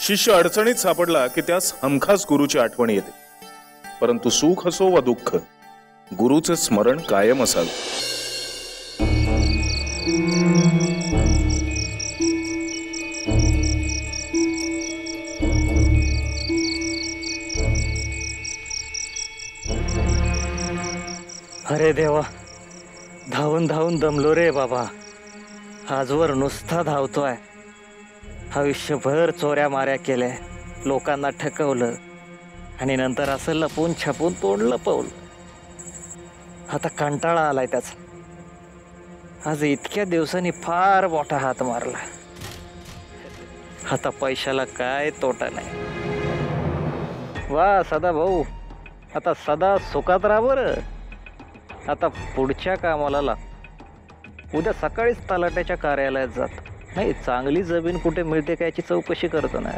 शिष्य अडचणीत सापडला की त्यास हमखास गुरुची आठवण येते, परंतु सुख असो वा दुःख गुरुचे स्मरण कायम असावे। अरे देवा, धावून धावून दमलो रे बाबा। आजवर नुसता धावतोय। आयुष्यभर चोऱ्या माऱ्या केल्या, लोकांना ठकवलं आणि नंतर असं लपून छपून तोंड लपवलं। आता कंटाळा आलाय त्याचा। आज इतक्या दिवसांनी फार मोठा हात मारला। आता पैशाला काय तोटा नाही। वा सदा भाऊ, आता सदा सुखात राहा बरं। आता पुढच्या कामाला लाग। उद्या सकाळीच तलाट्याच्या कार्यालयात जात। नाही, चांगली जमीन कुठे मिळते का याची चौकशी करतो ना।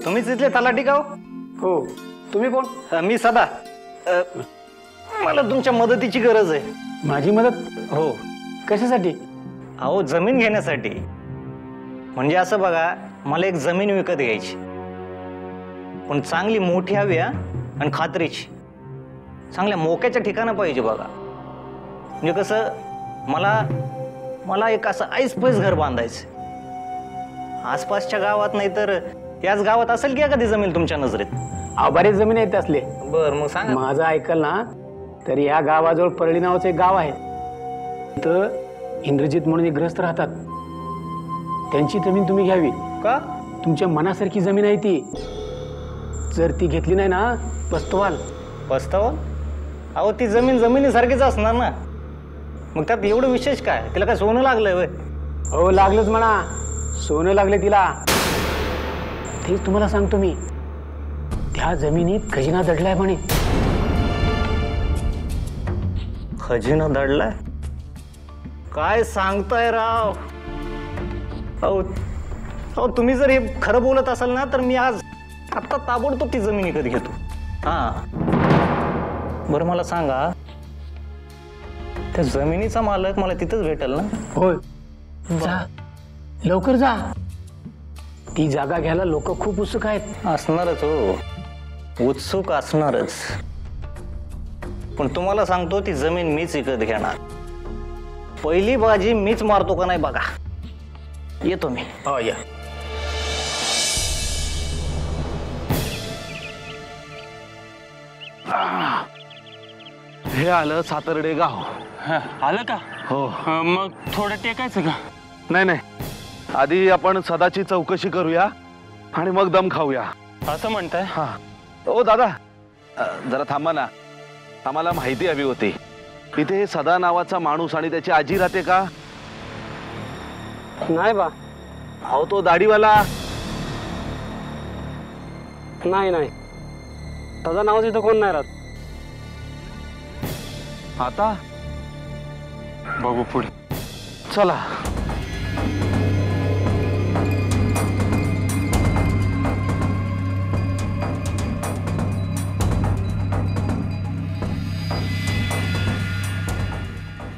तुम्हीच इथले तलाठी का हो? तुम्ही कोण? मी सदा। मला तुमच्या मदतीची गरज आहे। माझी मदत? हो। कशासाठी? अहो, जमीन घेण्यासाठी। म्हणजे असं बघा, मला एक जमीन विकत घ्यायची, पण चांगली मोठी हवी आणि खात्रीची। चांगल्या मोक्याच्या ठिकाणं पाहिजे बघा। म्हणजे कसं, मला एक असं ऐसपैस घर बांधायचं। आसपासच्या गावात नाही तर याच गावात असेल की एखादी जमीन तुमच्या नजरेत? बरेच जमीन आहेत असले। बर, मग सांगा। माझं ऐकल ना, तर या गावाजवळ परळी नावाचं एक गाव आहे। तर इंद्रजित म्हणून एक ग्रस्त राहतात। त्यांची जमीन तुम्ही घ्यावी। का? तुमच्या मनासारखी जमीन आहे ती। जर ती घेतली नाही ना, पस्तवाल। पस्तावा? अहो, ती जमीन जमिनीसारखीच असणार ना। मग त्यात एवढं विशेष काय? तिला काय सोनं लागलंय वय? हो, लागलंच म्हणा। सोनं लागले तिला। तेच तुम्हाला सांगतो मी। त्या जमिनीत खजिना दडलाय म्हणे। खजिना दडलाय? काय सांगताय राव? अहो, तुम्ही जर हे खरं बोलत असाल ना, तर मी आज आत्ता ताबडतोब ती जमीन विकत घेतो। हा, बरं मला सांगा, त्या जमिनीचा मालक मला तिथंच भेटेल ना? होय, जा लवकर जा। ती जागा घ्यायला लोक खूप उत्सुक आहेत। असणारच हो, उत्सुक असणारच। पण तुम्हाला सांगतो, ती जमीन मीच विकत घेणार। पहिली बाजी मीच मारतो का नाही बघा। येतो मी। हो, या। हे आलं सातर्डे गाव। आलं का? हो। मग थोडं टेकायचं का? नाही, आधी आपण सदाची चौकशी करूया आणि मग दम खाऊया। असं म्हणताय? हा। ओ दादा, जरा थांबा ना। आम्हाला माहिती हवी होती, इथे सदा नावाचा माणूस आणि त्याची आजी राहते का? नाही बा। अहो, तो दाढीवाला? नाही, त्याचं नाव तिथं कोण नाही राहत। आता बघू पुढे। चला।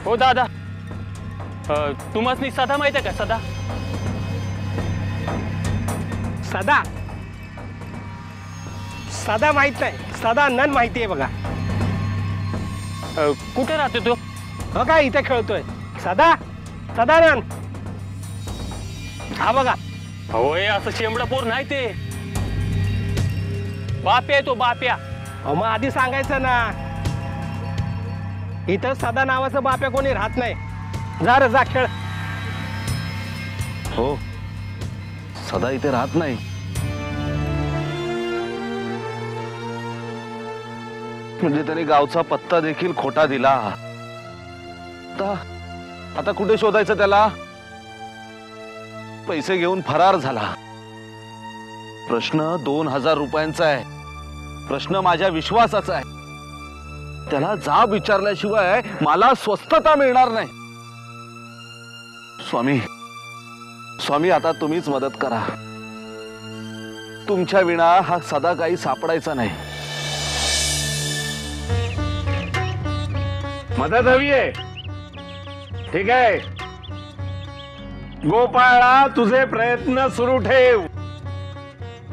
हो दादा, तुम्हाला सदा माहित आहे का? सदा माहित नाही, सदा नन माहिती आहे बघा। कुठे राहते तो? हो काय, इथे खेळतोय सदा नन। हा बघा। होय, असं शेंबडा पोर नाही ते। बाप्या आहे तो, बाप्या। मग आधी सांगायचं ना। इथं सदा नावाचं बाप्या कोणी राहत नाही। जा रे जा, खेळ। हो, सदा इथे राहत नाही। म्हणजे त्याने गावचा पत्ता देखील खोटा दिला। आता कुठे शोधायचं त्याला? पैसे घेऊन फरार झाला। प्रश्न 2000 रुपयांचा आहे। प्रश्न माझ्या विश्वासाचा आहे। त्याला जाब विचारल्याशिवाय मला स्वस्थता मिळणार नाही। स्वामी, आता तुम्हीच मदत करा। तुमच्या विना हा सदा काही सापडायचा नाही। मदत हवी आहे? ठीक आहे, गोपाळा तुझे प्रयत्न सुरू ठेव,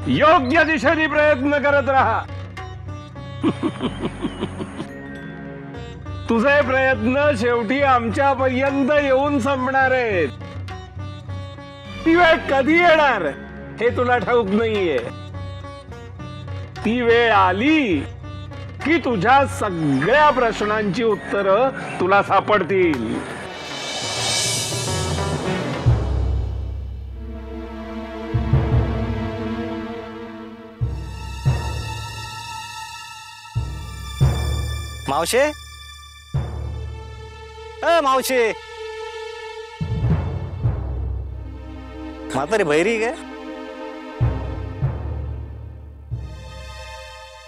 योग्य दिशेने प्रयत्न करत राहा. तुझे प्रयत्न शेवटी आमच्यापर्यंत येऊन संपणार आहेत. ती वेळ कधी येणार हे तुला ठाऊक नाहीये. ती वेळ आली की तुझ्या सगळ्या प्रश्नांची उत्तरं तुला सापडतील. मावशे, अ मावशे, म्हातारी भैरी काय?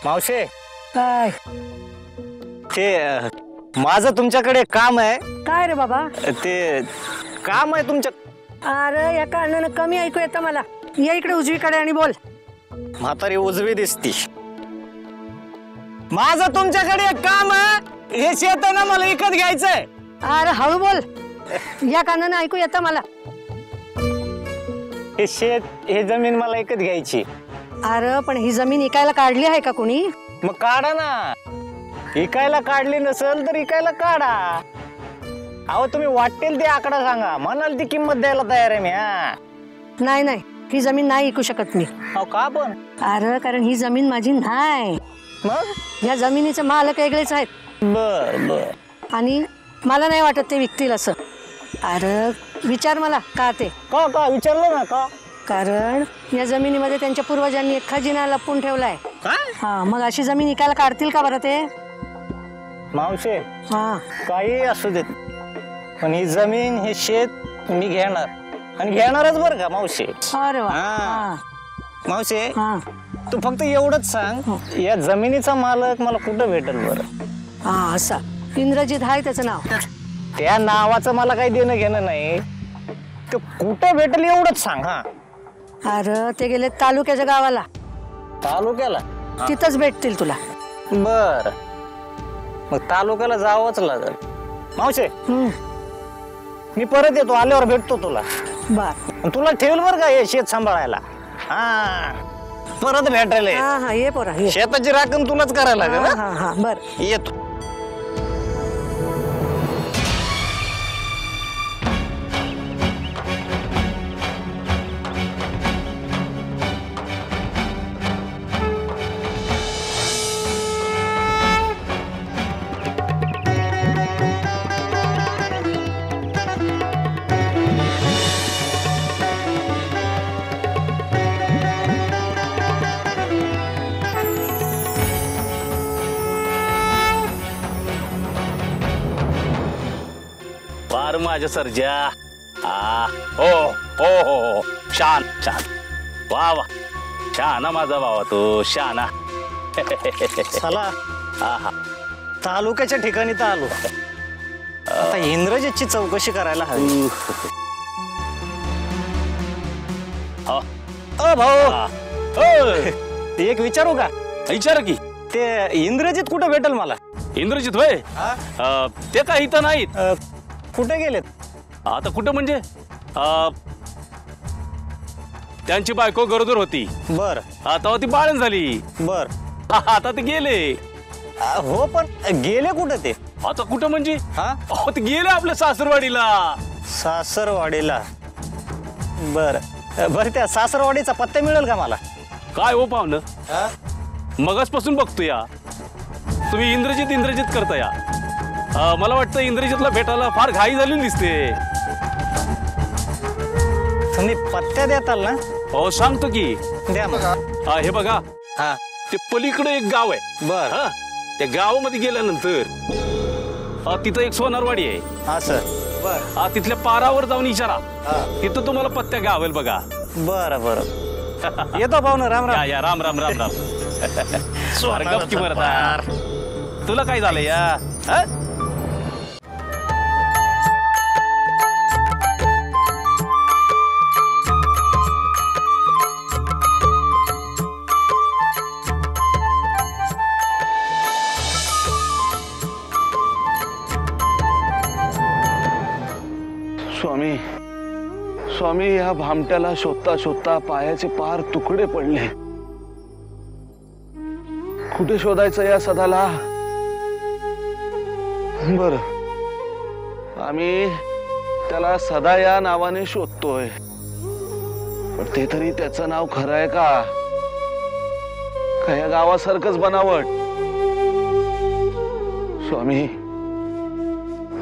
मावशे, काय ते माझं तुमच्याकडे काम आहे. काय रे बाबा? ते काम आहे तुमच्या. अरे या कारणानं कमी ऐकू येतं मला. या इकडे उजवीकडे आणि बोल. म्हातारी उजवी दिसती. माझं तुमच्याकडे एक काम आहे. हे शेत आहे ना, मला विकत घ्यायचंय. अरे हळू बोल. या कारणानं ऐकू येतं मला. हे शेत, हे जमीन मला विकत घ्यायची. अरे पण ही जमीन इकायला काढली आहे का कोणी? मग काढा ना. इकायला काढली नसेल तर इकायला काढा. अहो तुम्ही वाटेल ते आकडा सांगा, म्हणाल ती किंमत द्यायला तयार आहे मी. हा नाही नाही, ही जमीन नाही विकू शकत मी. अहो का पण? अरे कारण ही जमीन माझी नाही. मग या जमिनीचे मालक वेगळेच आहेत. बर बर. आणि मला नाही वाटत ते विकतील असं. अरे विचार मला का ते. का विचारलं ना का? कारण या जमिनीमध्ये त्यांच्या पूर्वजांनी एक खजिना लपवून ठेवलाय. काय? हा, मग अशी जमीन विकायला काढतील का बरं ते? मावशे, हा, काही असू देत, पण ही जमीन, हे शेत मी घेणार आणि घेणारच बरं का मावशे. अरे वा. हा. हा, मावशे, हा, तू फक्त एवढंच सांग, या जमिनीचा मालक मला कुठं भेटेल बरं? हा, असा इंद्रजित आहे त्याचं नाव. त्या नावाचं मला काही देणं घेणं नाही. ते कुठं भेटेल एवढंच सांग. हा. अरे ते गेले तालुक्याच्या गावाला. तालुक्याला? तिथंच भेटतील तुला. बर, मग तालुक्याला जावंच लागेल. मावशे, मी परत येतो, आल्यावर भेटतो तुला. बर. तुला ठेवल बर का हे शेत सांभाळायला. हा, परत भेटायला ये. हा हा, ये पोरा ये. शेताची राखण तुलाच करायला लागेल. हा हा? हा हा, बर. येतो. फार माझ्या सर्जा. हो हो हो हो, छान छान. वा वा, शहाणा माझा भावा तो, शहाणा. चला, तालुक्याच्या ठिकाणी तर आलो. आता इंद्रजितची चौकशी करायला हवी. भाऊ, एक विचारू का? विचार की. ते इंद्रजित कुठे भेटेल मला? इंद्रजित होय? ते काही इथं नाहीत. कुठे गेलेत? आता कुठं म्हणजे त्यांची बायको गरोदर होती. बर. आता ती बाळण झाली. बर. आता ते गेले. हो पण गेले कुठे ते? आता कुठं म्हणजे? हा, ते गेले आपल्या सासरवाडीला. सासरवाडीला? बर बर. त्या सासरवाडीचा पत्ता मिळेल का मला? काय हो पाहुणं, मगासपासून बघतो या तुम्ही इंद्रजित इंद्रजित करता या. मला वाटतं इंद्रजितला भेटायला फार घाई झाली दिसते. तुम्ही पत्त्या देताल ना? हो सांगतो की. द्या मग. हे बघा, हा, ते पलीकडे एक गाव आहे. बर. त्या गावामध्ये गेल्यानंतर तिथं एक सोनारवाडी आहे. हा सर. बर. तिथल्या पारावर जाऊन विचारा, तिथं तुम्हाला पत्त्या गावेल बघा. बरं बरं. येतो पाहुणं. राम राम. या राम राम राम राम. स्वर्ग की मरदार, तुला काय झालं या? स्वामी स्वामी, या भामट्याला शोधता शोधता पायाचे पार तुकडे पडले. कुठे शोधायचं या सदाला? बर, आम्ही त्याला सदा या नावाने शोधतोय, पण ते तरी त्याचं नाव खरं आहे का? या गावासारखंच बनावट? स्वामी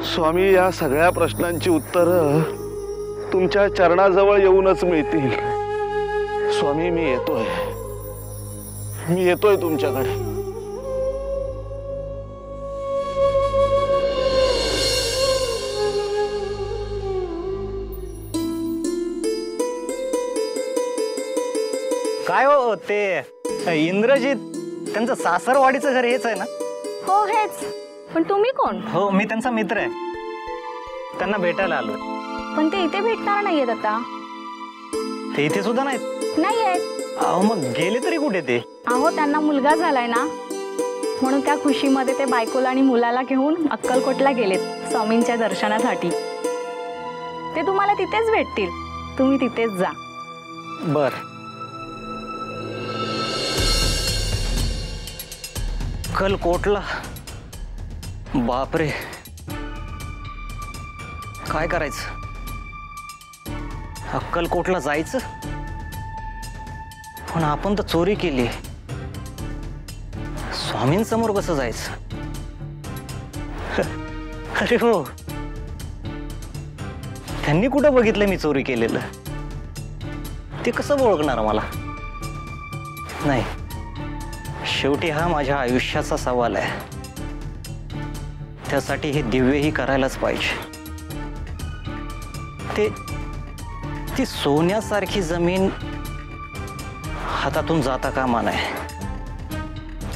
स्वामी, या सगळ्या प्रश्नांची उत्तरं तुमच्या चरणाजवळ येऊनच मिळतील. स्वामी, मी येतोय तुमच्याकडे. काय हो ते इंद्रजित, त्यांचं सासरवाडीचं घर हेच आहे ना? हो हेच. पण तुम्ही कोण? हो, मी त्यांचा मित्र आहे. त्यांना भेटायला आलो. पण ते इथे भेटणार नाहीयेत आता. ते इथे सुद्धा नाहीत? नाहीयेत. अहो, मग गेले तरी कुठे ते? अहो, त्यांना मुलगा झालाय ना, म्हणून त्या खुशीमध्ये ते बायकोला आणि मुलाला घेऊन अक्कलकोटला गेलेत स्वामींच्या दर्शनासाठी. ते तुम्हाला तिथेच भेटतील, तुम्ही तिथेच जा. बर. अक्कलकोटला? बापरे, काय करायचं? अक्कलकोटला जायचं, पण आपण तर चोरी केली. स्वामींसमोर कसं जायचं? अरे हो, त्यांनी कुठं बघितलं मी चोरी केलेलं? ते कसं ओळखणार मला? नाही, शेवटी हा माझ्या आयुष्याचा सवाल आहे. त्यासाठी हे दिव्यही करायलाच पाहिजे. ती सोन्यासारखी जमीन हातातून जाता कामा नये.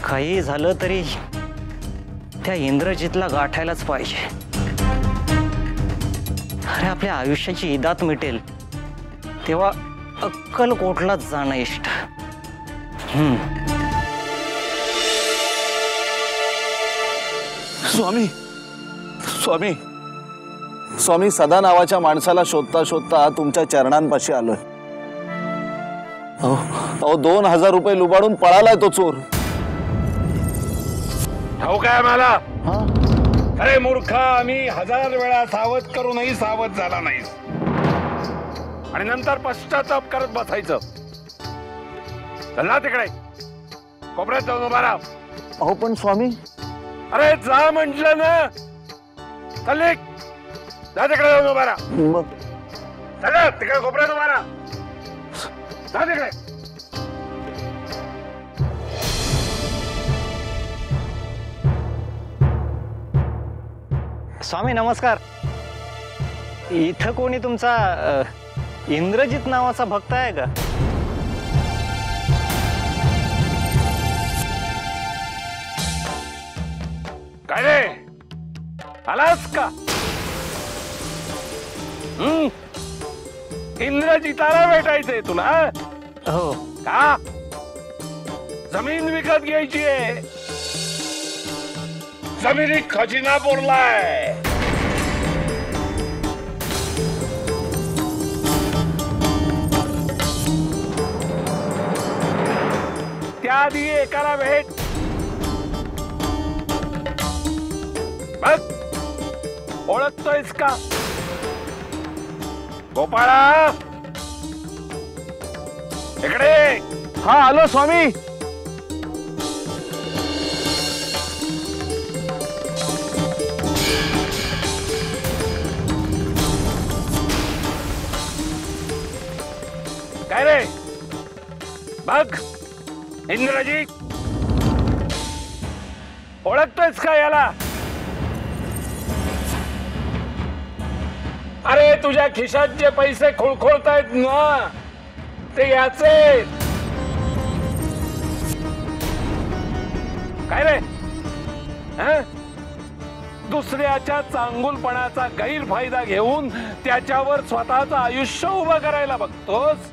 काही झालं तरी त्या इंद्रजितला गाठायलाच पाहिजे. अरे, आपल्या आयुष्याची इदात मिटेल तेव्हा अक्कलकोटलाच जाणं इष्ट. स्वामी स्वामी स्वामी, सदा नावाच्या माणसाला शोधता शोधता तुमच्या चरणांपाशी आलोय. अहो, 2000 रुपये लुबाडून पळालाय तो चोर. ठाऊक आहे मला. अरे मूर्खा, आम्ही 1000 वेळा सावध करूनही सावध झाला नाहीस, आणि नंतर पश्चाताप करत बसायचं. चल ना तिकडे, कोपऱ्यात जाऊन उभा राहा. अहो पण स्वामी. अरे जा म्हटलं ना. चल जा तिकडे जाऊन उभा राहा. मग चला तिकडे कोपऱ्यात उभा राहा. जा तिकडे. स्वामी नमस्कार. इथं कोणी तुमचा इंद्रजित नावाचा भक्त आहे का? काय रे, आलास का? इंद्रजिताला भेटायचंय तुला? हो. का? जमीन विकत घ्यायची आहे. जमिनीत खजिना पुरलाय. त्याआधी एकाला भेट. बघ, ओळखतोयस का? गोपाळा, इकडे. हा, आलो स्वामी. काय रे, बघ, इंद्रजित ओळखतोयस का याला? अरे, तुझ्या खिशात जे पैसे खुळखुळतायत ना, ते याचे. काय रे, दुसऱ्याच्या चांगुलपणाचा गैरफायदा घेऊन त्याच्यावर स्वतःचं आयुष्य उभं करायला बघतोस?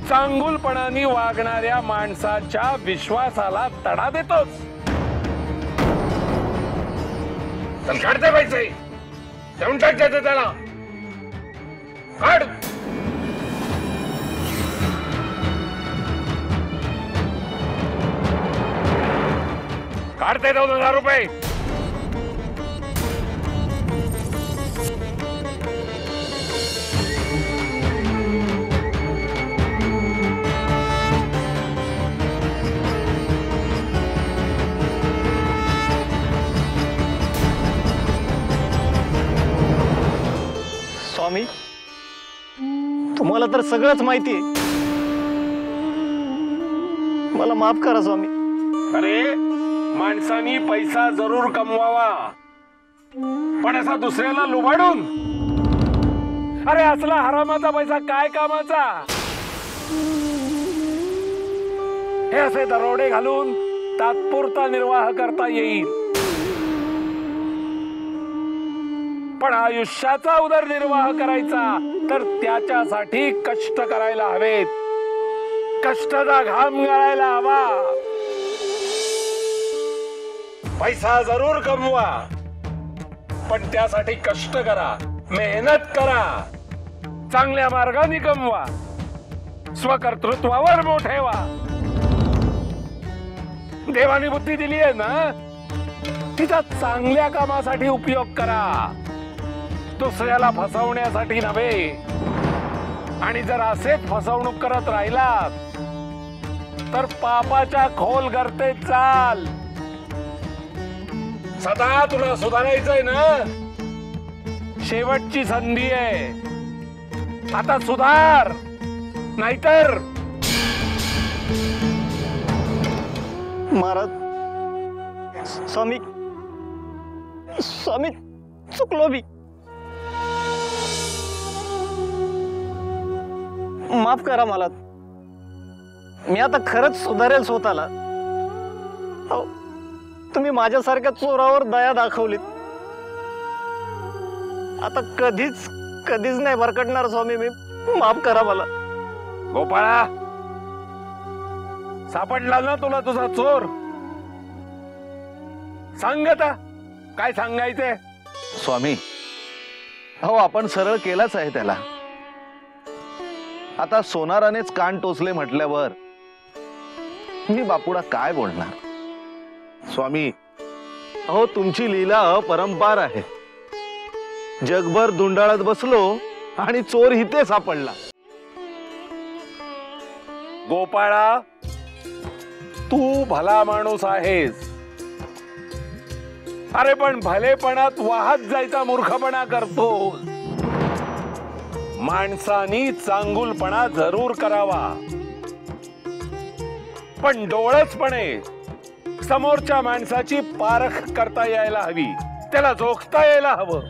चांगुलपणाने वागणाऱ्या माणसाच्या विश्वासाला तडा देतोस. चल काढते पैसे, देऊन टाकायचं त्याला. काढ. काढते 2,000 रुपये. स्वामी, तुम्हाला तर सगळंच माहिती आहे. मला माफ करा स्वामी. अरे माणसानी पैसा जरूर कमवावा, पण असा दुसऱ्याला लुबाडून. अरे असला हरामाचा पैसा काय कामाचा. हे असे दरोडे घालून तात्पुरता निर्वाह करता येईल, पण आयुष्याचा उदरनिर्वाह करायचा तर त्याच्यासाठी कष्ट करायला हवेत. कष्टाचा घाम गाळायला हवा. पैसा जरूर कमवा, पण त्यासाठी कष्ट करा, मेहनत करा, चांगल्या मार्गाने कमवा, स्वकर्तृत्वावर मोठे व्हा. देवाने बुद्धी दिली आहे ना, तिचा चांगल्या कामासाठी उपयोग करा, दुसऱ्याला फसवण्यासाठी नव्हे. आणि जर असेच फसवणूक करत राहिलात तर पापाच्या खोल गर्तेत चाल. सदा तुला सुधारायचंय ना, शेवटची संधी आहे. आता सुधार, नाहीतर. महाराज, स्वामी, स्वामी चुकलो मी. माफ करा मला. मी आता खरंच सुधारेल स्वतःला. तुम्ही माझ्यासारख्या चोरावर दया दाखवलीत. आता कधीच कधीच नाही भरकटणार स्वामी मी. माफ करा मला. गोपाळा, सापडला ना तुला तुझा चोर. सांग आता काय सांगायचंय. स्वामी, हो आपण सरळ केलाच आहे त्याला. आता सोनारानेच कान टोचले म्हटल्यावर मी बापुडा काय बोलणार. स्वामी, अहो तुमची लीला अपरंपार आहे. जगभर धुंडाळत बसलो आणि चोर इथे सापडला. गोपाळा, तू भला माणूस आहेस. अरे पण भलेपणात वाहत जायचा मूर्खपणा करतो. माणसानी चांगुलपणा जरूर करावा, पण डोळसपणे समोरच्या माणसाची पारख करता यायला हवी, त्याला जोखता यायला हवं.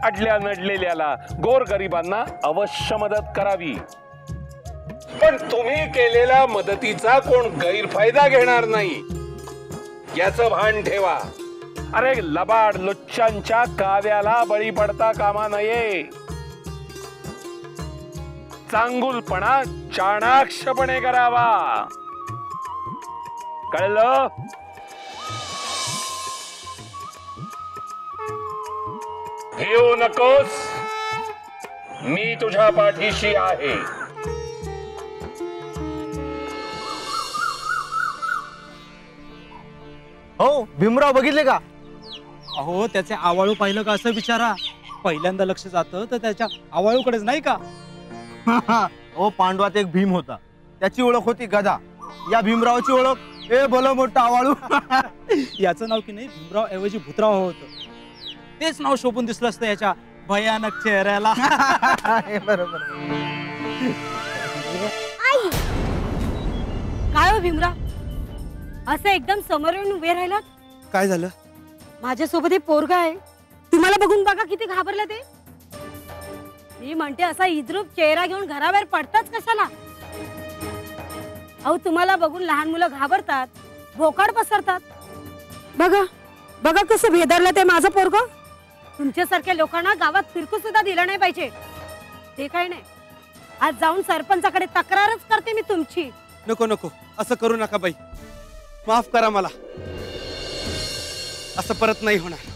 अडल्या नडलेल्याला, गोरगरिबांना अवश्य मदत करावी, पण तुम्ही केलेल्या मदतीचा कोण गैरफायदा घेणार नाही याचं भान ठेवा. अरे लबाड लुच्चांच्या काव्याला बळी पडता कामा नये. चांगुलपणा चाणाक्षपणे करावा. कळलं? भिऊ नकोस, मी तुझ्या पाठीशी आहे. हो भीमराव बघितले का? अहो त्याचे आवाळू पाहिलं का असं विचारा. पहिल्यांदा लक्ष जातं तर त्याच्या आवाळूकडेच नाही का. ओ पांडवात एक भीम होता, त्याची ओळख होती गदा. या भीमरावची ओळख ए भलं मोठं आवाळू. याचं नाव की नाही भीमराव ऐवजी भूतराव होतं. तेच नाव शोभून दिसलं असतं याच्या भयानक चेहऱ्याला. बरोबर. काय हो भीमराव, असं एकदम समोर येऊन उभे राहिलात? काय झालं? माझ्यासोबत एक पोरगा आहे, तुम्हाला बघून बघा किती घाबरलं ते. मी म्हणते असा इद्रूप चेहरा घेऊन घराबाहेर पडताच कशाला? अहो तुम्हाला बघून लहान मुलं घाबरतात, भोकाड पसरतात. बघा बघा कसं भेदरलं ते माझं पोरगं. तुमच्यासारख्या लोकांना गावात फिरकू सुद्धा दिलं नाही पाहिजे. ते काय नाही, आज जाऊन सरपंचाकडे तक्रारच करते मी तुमची. नको नको असं करू नका बाई, माफ करा मला, असं परत नाही होणार.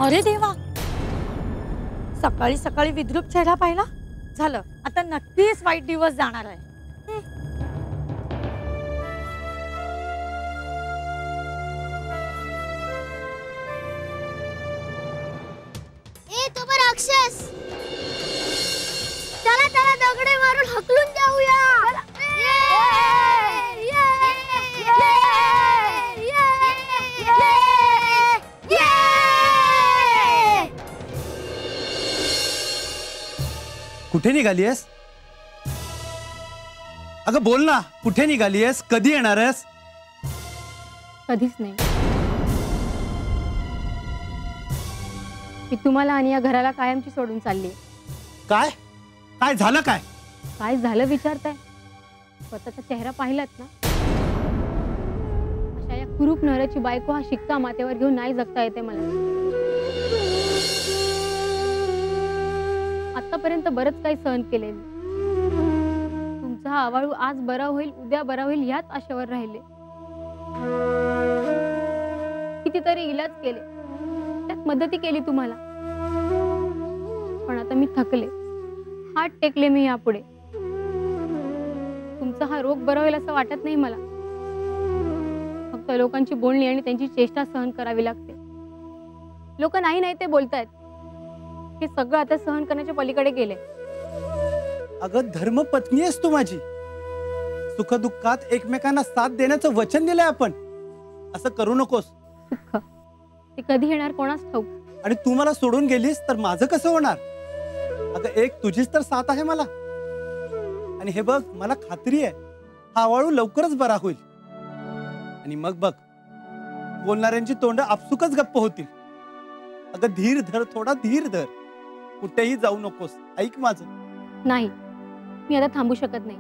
अरे देवा, सकाळी सकाळी विद्रूप चेहरा पाहिला, झालं आता नक्कीच वाईट दिवस जाणार आहे. राक्षस, चला चला दगडे मारून हकलून जाऊया. कुठे निघालीयस? अगं बोल ना, कुठे निघालीयस? कधी येणारस? कधीच नाही. मी तुम्हाला आणि या घराला कायमची सोडून चालली. काय काय झालं? काय काय झालं विचारताय? स्वतःचा चेहरा पाहिलात ना? अशा या कुरूप नवऱ्याची बायको हा शिक्का मातेवर घेऊन नाही जगता येते मला. आतापर्यंत बरंच काही सहन केले. तुमचा हा आवाळू आज बरा होईल, उद्या बरा होईल याच आशेवर राहिले. कितीतरी इलाज केले, त्यात मदती केली तुम्हाला, पण आता मी थकले. हात टेकले मी यापुढे. तुमचा हा रोग बरा होईल असं वाटत नाही मला. फक्त लोकांची बोलणी आणि त्यांची चेष्टा सहन करावी लागते. लोक नाही नाही ते बोलतायत. हे सगळं आता सहन करण्याच्या पलीकडे गेले. अगं धर्मपत्नी आहेस तू माझी. सुखदुःखात एकमेकांना साथ देण्याचं वचन दिलंय आपण. असं करू नकोस. सुख ते कधी येणार कोणास ठाऊक. आणि तू मला सोडून गेलीस तर माझं कसं होणार? अगं एक तुझीच तर साथ आहे मला. आणि हे बघ, मला खात्री आहे हा आवाळू लवकरच बरा होईल. आणि मग बघ, बोलणाऱ्यांची तोंड आपसुकच गप्प होतील. अगं धीर धर, थोडा धीर धर. कुठेही जाऊ नकोस, ऐक माझं. नाही, मी आता थांबू शकत नाही.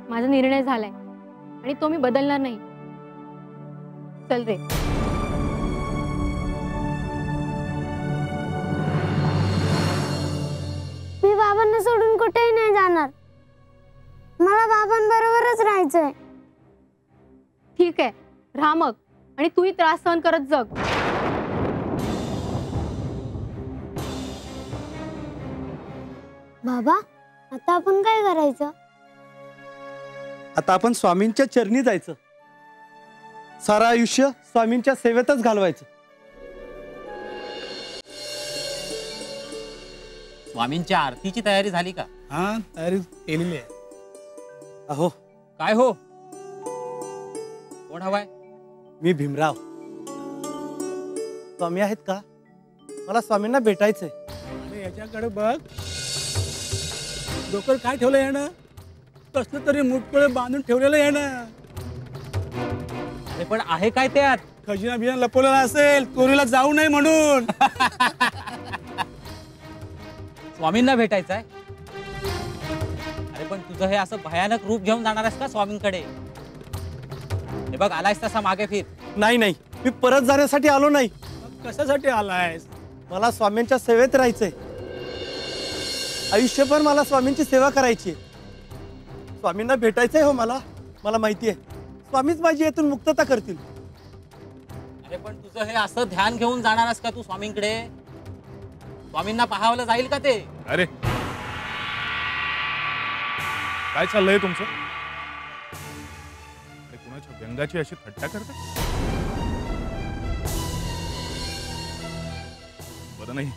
माझा निर्णय झालाय आणि तो मी बदलणार नाही. चल रे. मी बाबांना सोडून कुठेही नाही जाणार. मला बाबांबरोबरच राहायचंय. ठीक आहे, राहा मग. आणि तूही त्रास सहन करत जग. बाबा, आता आपण काय करायचं? आता आपण स्वामींच्या चरणी जायचं. सारं आयुष्य स्वामींच्या सेवेतच घालवायचं. स्वामींच्या आरतीची तयारी झाली का? हा, तयारी केलेली आहे. अहो. काय हो? कोण हवाय? मी भीमराव. स्वामी आहेत का? मला स्वामींना भेटायचंय. अरे याच्याकडे बघ, डोकर काय ठेवलं यानं? कसलं तरी मुठकुळे बांधून ठेवलेलं यानं. अरे पण आहे काय त्यात? खजिना बिना लपवलेला असेल, चोरीला जाऊ नये म्हणून. स्वामींना भेटायचंय? अरे पण तुझं हे असं भयानक रूप घेऊन जाणार आहेस का स्वामींकडे? हे बघ, आलायस तसा मागे फिर. नाही नाही, मी परत जाण्यासाठी आलो नाही. कशासाठी आलायस? मला स्वामींच्या सेवेत राहायचंय. आयुष्यभर मला स्वामींची सेवा करायची. स्वामींना भेटायचंय हो मला. मला माहिती आहे स्वामीच माझी यातून मुक्तता करतील. अरे पण तुझं हे असं ध्यान घेऊन जाणार आहेस का तू स्वामींकडे? स्वामींना पाहावलं जाईल का ते? अरे काय चाललंय तुमचं? अरे कुणाच्या व्यंगाची अशी थट्टा करता? बरं नाही,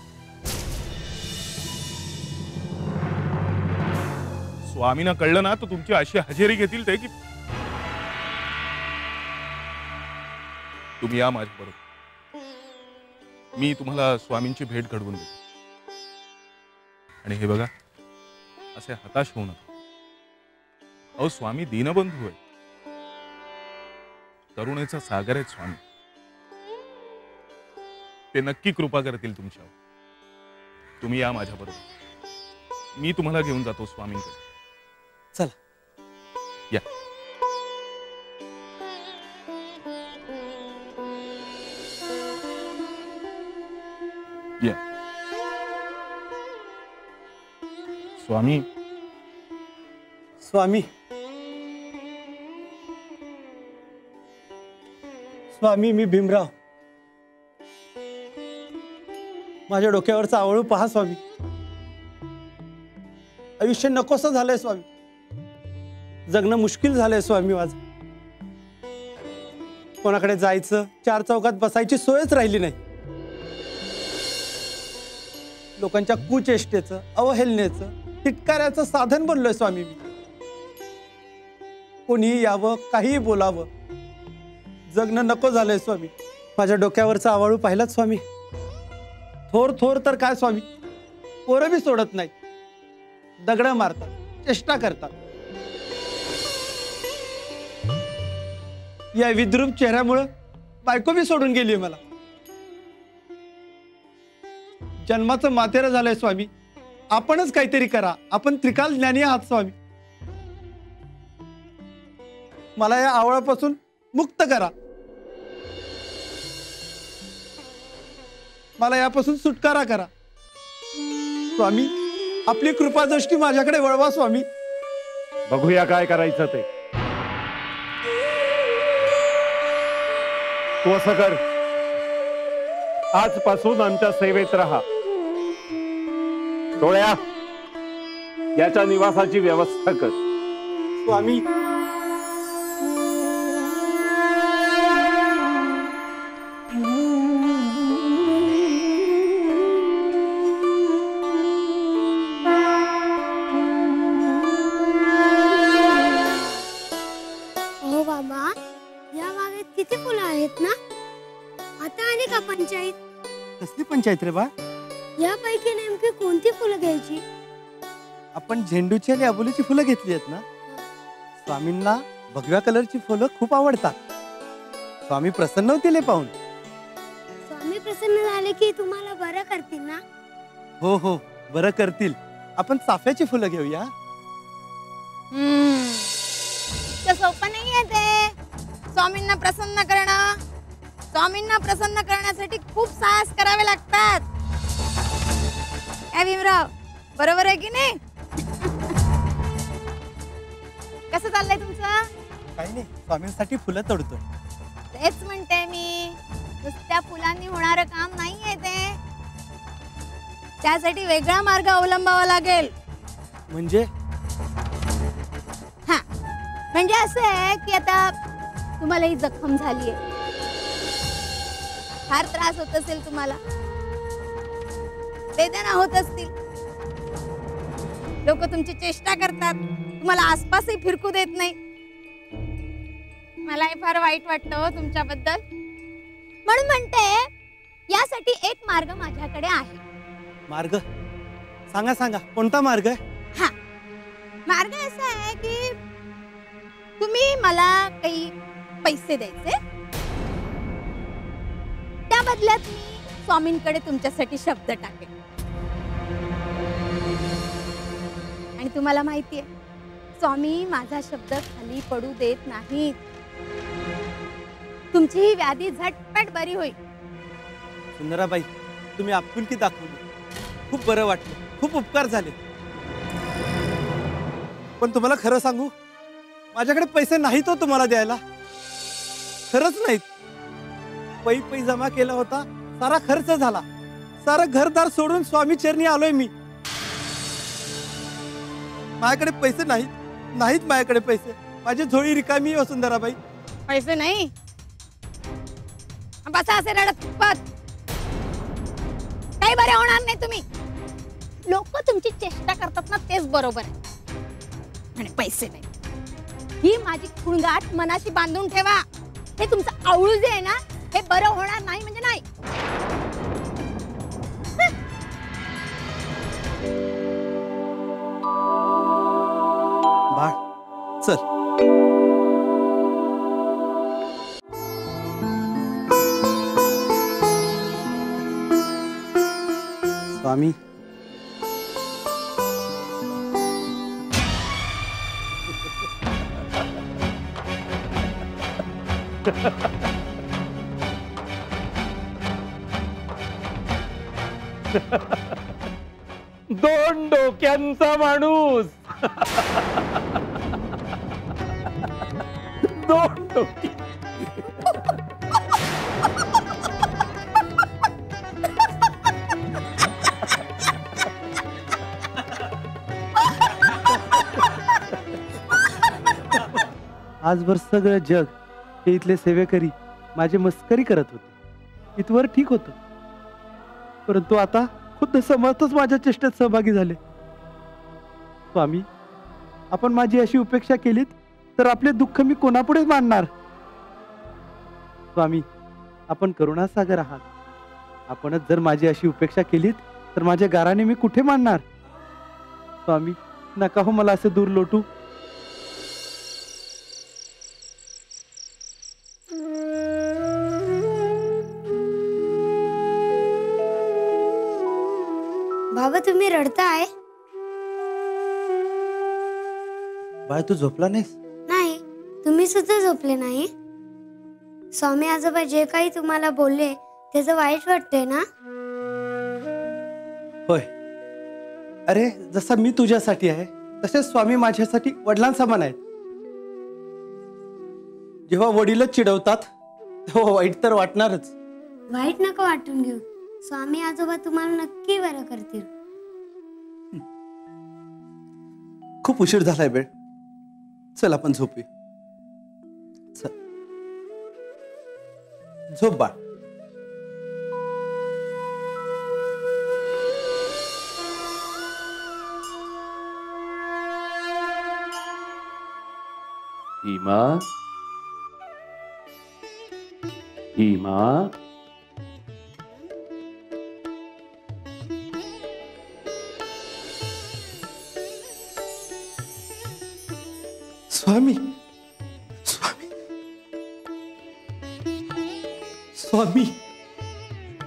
स्वामींना कळलं ना तर तुमची अशी हजेरी घेतील ते की तुम्ही या माझ्या बरोबर. मी तुम्हाला स्वामींची भेट घडवून देतो. आणि हे बघा, असे हताश होऊ नका. अहो, स्वामी दीनबंधू आहे. करुणेचा सागर आहेत स्वामी. ते नक्की कृपा करतील तुमच्यावर. तुम्ही या माझ्या बरोबर. मी तुम्हाला घेऊन जातो स्वामींकडे. चला या. या. स्वामी स्वामी स्वामी मी भीमराव. माझ्या डोक्यावरचा आवळू पहा स्वामी. आयुष्य नकोसं झालंय स्वामी. जगणं मुश्किल झालंय स्वामी माझं. कोणाकडे जायचं, चार चौकात बसायची सोयच राहिली नाही. लोकांच्या कुचेष्टेचं, अवहेलनेचं, तिटकाऱ्याचं साधन बनलोय स्वामी मी. कोणीही यावं, काहीही बोलावं, जगणं नको झालंय स्वामी. माझ्या डोक्यावरचा आवाळू पाहिलाच स्वामी. थोर थोर तर काय स्वामी, पोरं बी सोडत नाही. दगडं मारतात, चेष्टा करतात. या विद्रूप चेहऱ्यामुळं बायको बी सोडून गेली मला. जन्माचं मातेरं झालंय स्वामी. आपणच काहीतरी करा. आपण त्रिकाल ज्ञानी आहात स्वामी. मला या आवळापासून मुक्त करा. मला यापासून सुटकारा करा स्वामी. आपली कृपादृष्टी माझ्याकडे वळवा स्वामी. बघूया काय करायचं ते. तू असं कर, आजपासून आमच्या सेवेत राहा. डोळ्या, याच्या निवासाची व्यवस्था कर. स्वामी हो बाबा, या बागेत किती फुलं आहेत ना? आता आली का पंचायत? कसली पंचायत रे बा? यापैकी नेमकी कोणती फुलं घ्यायची? आपण झेंडूची आणि अबोलीची फुलं घेतली आहेत ना. स्वामींना भगव्या कलरची फुलं खूप आवडतात. स्वामी प्रसन्न होतील हे पाहून. स्वामी प्रसन्न झाले की तुम्हाला बरं करतील ना? हो हो, बरं करतील. आपण चाफ्याची फुलं घेऊया. सोपं नाहीये ते स्वामींना प्रसन्न करणं. स्वामींना प्रसन्न करण्यासाठी खूप साहस करावे लागतात. भीमराव, बरोबर आहे की नाही? कसं चाललंय तुमचं? काही नाही, स्वामींसाठी फुलं तोडतो. तेच म्हणते मी, नुसत्या फुलांनी होणारं काम नाहीये ते. त्यासाठी वेगळा मार्ग अवलंबावा लागेल. म्हणजे म्हणजे असं आहे की आता तुम्हाला ही जखम झालीये, फार त्रास होत असेल तुम्हाला, वेदना होत असतील, लोक तुमची चेष्टा करतात, तुम्हाला आसपासही फिरकू देत नाही. मलाही फार वाईट वाटतं तुमच्याबद्दल. म्हणून म्हणते, यासाठी एक मार्ग माझ्याकडे आहे. मार्ग सांगा सांगा, कोणता मार्ग आहे? हा, मार्ग असा आहे की तुम्ही मला काही पैसे द्यायचे, त्या बदल्यात मी स्वामींकडे तुमच्यासाठी शब्द टाकेन. आणि तुम्हाला माहितीये, स्वामी माझा शब्द खाली पडू देत नाहीत. तुमची ही व्याधी झटपट बरी होईल. सुंदराबाई, तुम्ही आपुलकी दाखवली, खूप बरं वाटलं. खूप उपकार झाले. पण तुम्हाला खरं सांगू, माझ्याकडे पैसे नाहीत हो तुम्हाला द्यायला. खरंच नाहीत. पै पै जमा केला होता, सारा खर्च झाला. सारं घरदार सोडून स्वामी चरणी आलोय मी. माझ्याकडे पैसे नाहीत माझ्याकडे पैसे. माझी झोळी रिकामी आहे वसुंधराबाई. पैसे नाही, बसा असे रडत पत. काही बरे होणार नाही तुम्ही. लोक तुमची चेष्टा करतात ना, तेच बरोबर आहे. आणि पैसे नाही, ही माझी खुणगाठ मनाशी बांधून ठेवा. हे तुमचं आवळू जे आहे ना, हे बरं होणार नाही म्हणजे नाही. बाळ चल. स्वामी, 2 डोक्यांचा माणूस. 2 डोकी. आजवर सगळं जग हे इथले सेवेकरी माझी मस्करी करत होते. इथवर ठीक होतं, परंतु आता खुद्द समर्थच माझ्या चेष्टेत सहभागी झाले. स्वामी, आपण माझी अशी उपेक्षा केलीत तर आपले दुःख मी कोणापुढे मांडणार? स्वामी, आपण करुणासागर आहात. आपणच जर माझी अशी उपेक्षा केलीत तर माझ्या गाराने मी कुठे मांडणार? स्वामी, नका हो मला असे दूर लोटू. बाबा तुम्ही रडताय? बाळ, तू झोपला नाहीस? नाही, तुम्ही सुद्धा झोपले नाही. स्वामी आजोबा जे काही तुम्हाला बोलले त्याचं वाईट वाटतंय ना? होय. अरे, जसा मी तुझ्यासाठी आहे तसेच स्वामी माझ्यासाठी वडिलांसमान आहेत. जेव्हा वडीलच चिडवतात तेव्हा वाईट तर वाटणारच. वाईट नका वाटून घेऊ. स्वामी आजोबा तुम्हाला नक्की बरं करतील. खूप उशीर झालाय बेळ. चल आपण झोपूया. चल झोप बाळ. हिमा, हिमा, स्वामी, स्वामी, स्वामी,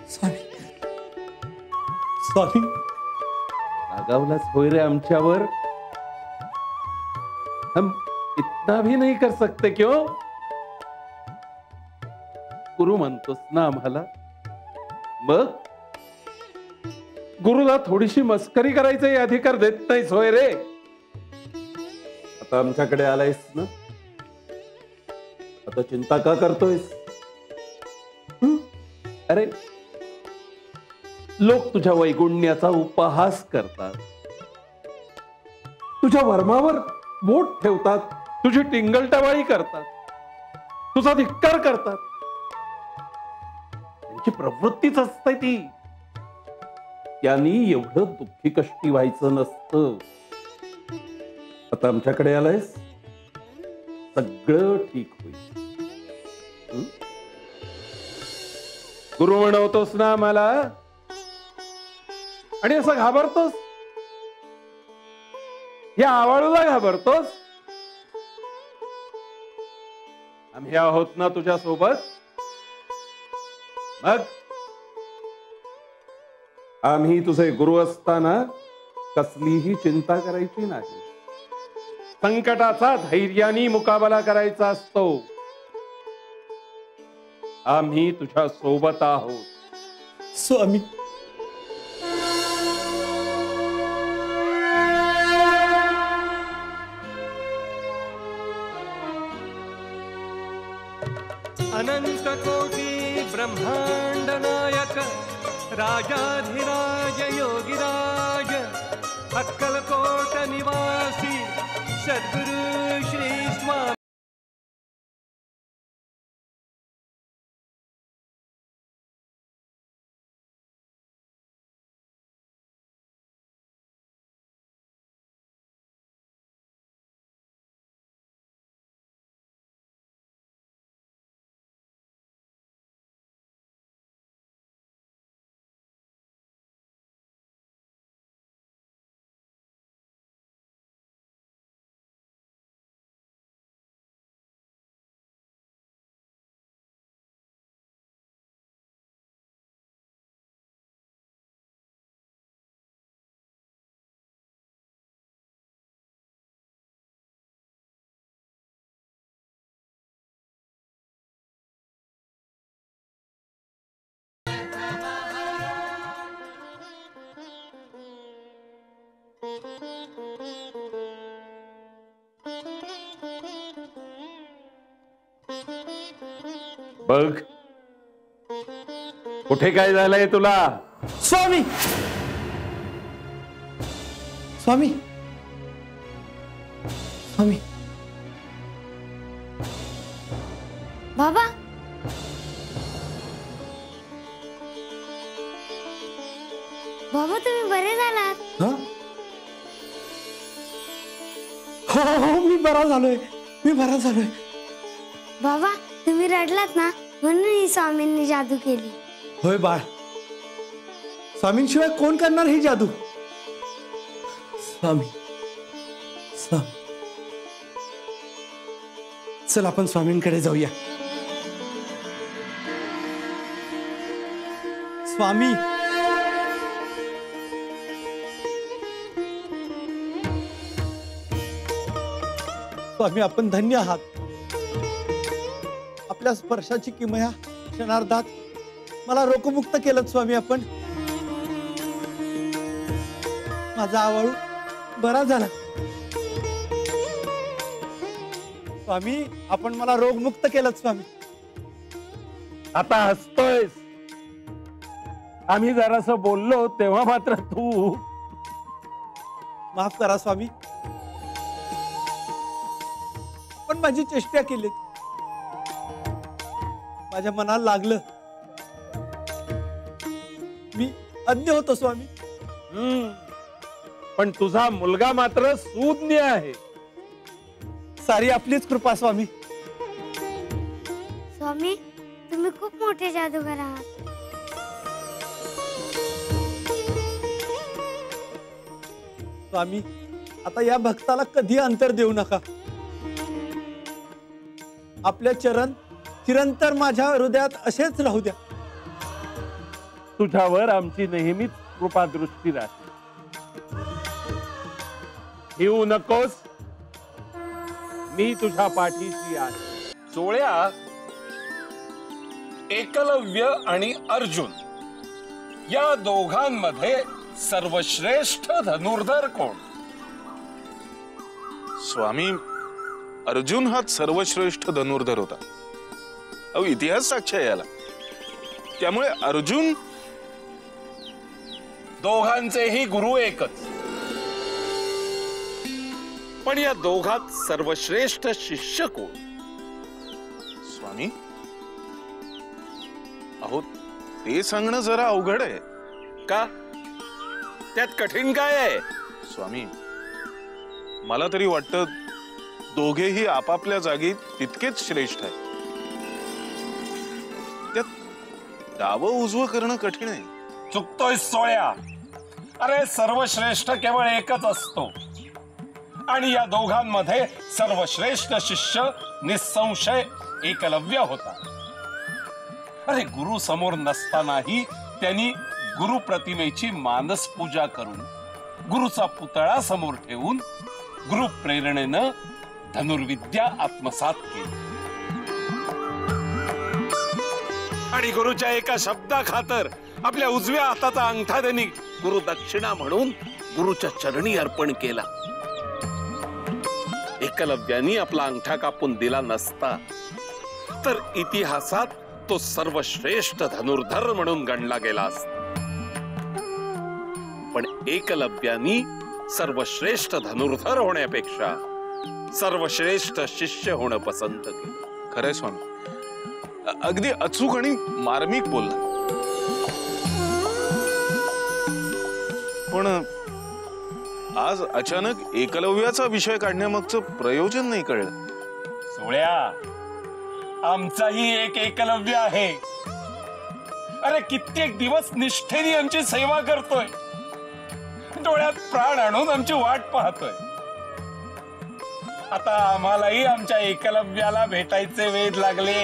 स्वामी, स्वामी. रागावलाच होय रे आमच्यावर? हम इतना भी नहीं कर सकते क्यों? गुरु म्हणतोस ना आम्हाला, मग गुरुला थोडीशी मस्करी करायचाही अधिकार देत नाहीस होय रे? आता आमच्याकडे आलायस ना, आता चिंता का करतोयस? अरे, लोक तुझ्या वैगुण्याचा उपहास करतात, तुझ्या वर्मावर बोट ठेवतात, तुझी टिंगलटवाळी करतात, तुझा धिक्कार करतात. त्यांची प्रवृत्तीच असते ती. त्यांनी एवढं दुःखी कष्टी व्हायचं नसतं. आता आमच्याकडे आलायस, सगळं ठीक होईल. गुरु म्हणवतोस ना मला, आणि असं घाबरतोस? या आवाळूला घाबरतोस? आम्ही आहोत ना तुझ्या सोबत. मग आम्ही तुझे गुरु असताना कसलीही चिंता करायची नाही. संकटाचा धैर्याने मुकाबला करायचा असतो. आम्ही तुझ्या सोबत आहोत. स्वामी, अनंत कोटी ब्रह्मांड नायक राजाधिराज योगिराज अक्कलकोट निवासी सद्गुरु श्री स्वामी बघ कुठे काय झालंय तुला? स्वामी स्वामी स्वामी बाबा बाबा तुम्ही बरे झालात? हो मी बरा झालोय बाबा तुम्ही रडलात ना म्हणून ही स्वामींनी जादू केली. होय बाळ, स्वामींशिवाय कोण करणार ही जादू? स्वामी चल आपण स्वामींकडे जाऊया. स्वामी स्वामी आपण धन्य आहात. आपल्या स्पर्शाची किमया क्षणार्धात मला रोगमुक्त केलं स्वामी. आपण माझा आवाळू बरा झाला स्वामी. आपण मला रोगमुक्त केलं स्वामी. आता हसतोयस? आम्ही जरासं बोललो तेव्हा मात्र तू. माफ करा स्वामी, पण माझी चेष्टा केली, माझ्या मनाला लागलं. मी अज्ञ होतो स्वामी. पण तुझा मुलगा मात्र सुज्ञ आहे. सारी आपलीच कृपा स्वामी. स्वामी तुम्ही खूप मोठे जादूगार आहात. स्वामी आता या भक्ताला कधी अंतर देऊ नका. आपले चरण चिरंतर माझ्या हृदयात असेच राहू द्या. तुझ्यावर आमची नेहमीच कृपा दृष्टी राहते. येऊ नकोस, मी तुझ्या पाठीशी आहे. सोळ्या, एकलव्य आणि अर्जुन या दोघांमध्ये सर्वश्रेष्ठ धनुर्धर कोण? स्वामी, अर्जुन हा सर्वश्रेष्ठ धनुर्धर होता. अहो इतिहास साक्ष आहे याला. त्यामुळे अर्जुन. दोघांचेही गुरु एकच, पण या दोघात सर्वश्रेष्ठ शिष्य कोण? स्वामी अहो ते सांगणं जरा अवघड आहे. का? त्यात कठीण काय आहे? स्वामी मला तरी वाटतं दोघेही आपापल्या जागी तितकेच श्रेष्ठ आहे. त्यात डावं उजवं करणं कठीण आहे. चुकतोय सोळ्या. अरे सर्वश्रेष्ठ केवळ एकच असतो, आणि या दोघांमध्ये सर्वश्रेष्ठ शिष्य निसंशय एकलव्य होता. अरे गुरु समोर नसतानाही त्यांनी गुरु प्रतिमेची मानस पूजा करून, गुरुचा पुतळा समोर ठेवून गुरु प्रेरणेनं धनुर्विद्या आत्मसात केली. आणि गुरुच्या एका शब्दा खातर आपल्या उजव्या हाताचा अंगठा त्यांनी गुरु दक्षिणा म्हणून गुरुच्या चरणी अर्पण केला. एकलव्यानी आपला अंगठा कापून दिला नसता तर इतिहासात तो सर्वश्रेष्ठ धनुर्धर म्हणून गणला गेला असता. पण एकलव्यानी सर्वश्रेष्ठ धनुर्धर होण्यापेक्षा सर्वश्रेष्ठ शिष्य होणं पसंत केलं. खरंय स्वामी, अगदी अचूक आणि मार्मिक बोलला. पण आज अचानक एकलव्याचा विषय काढण्यामागचं प्रयोजन नाही कळलं. सोळ्या, आमचाही एक एकलव्य आहे. अरे कित्येक दिवस निष्ठेने आमची सेवा करतोय, डोळ्यात प्राण आणून आमची वाट पाहतोय. आता आम्हालाही आमच्या एकलव्याला भेटायचे वेध लागले.